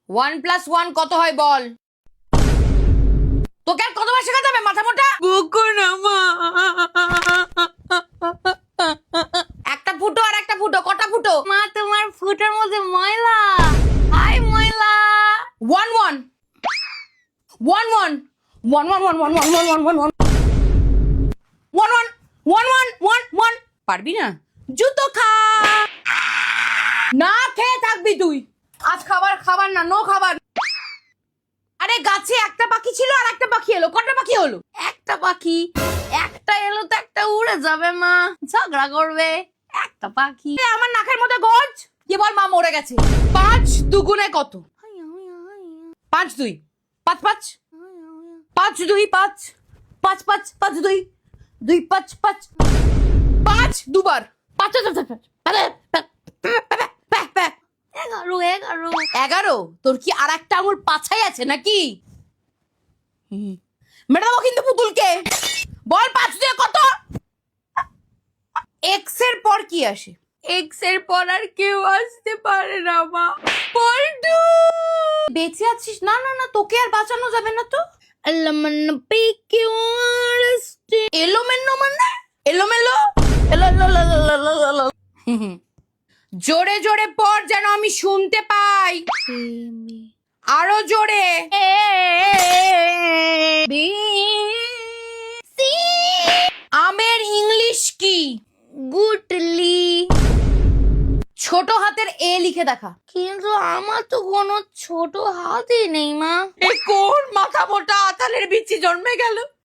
1+1 কত হয় বল? তোকে আর কতবার শেখাতে হবে মাথা মোটা? বকো না মা। একটা ফুটো আর একটা ফুটো, কটা ফুটো? মা তোমার ফুটোর মধ্যে ময়লা। হাই ময়লা। 1-1 1-1 1-1 1-1 1-1 পারবি না? জুতো খা। না খেয়ে থাকবি তুই। আজ খাবার না, নো খাবার। আরে গাছে একটা পাখি ছিল আর একটা পাখি এলো, কটা পাখি হলো? একটা পাখি, একটা এলো তো একটা উড়ে যাবে মা, ঝগড়া করবে। একটা পাখি। আমার নাকের মধ্যে গজ। কি বল, মা মরে গেছে। 5 দুগুণে কত? 5-2 5-5 5-2 5 5-5 5-2 2-5 5 দুবার 5 11 11। তোর কি আর একটা আঙুল পাছাই আছে নাকি? মেরে দেবো কিন্তু পুতুলকে। বল 5 দিয়ে কত? এক্স এর পর কি আসে? এক্স এর পর আর কেউ আসতে পারে না মা। পল্টু বেঁচে আছিস? না না না, তোকে আর বাঁচানো যাবে না তো। আল্লামান্না পিকিউ আরস্টে। এলোমেলো মানে এলোমেলো। এলো। জোরে জোরে পড় যেন আমি শুনতে পাই। আরো জোরে। আমের ইংলিশ কি? গুটলি। ছোট হাতের এ লিখে দেখা। কিন্তু আমার তো কোনো ছোট হাতই নেই মা। এ কোন মাথা মোটা আতালের বিচি জন্মে গেল?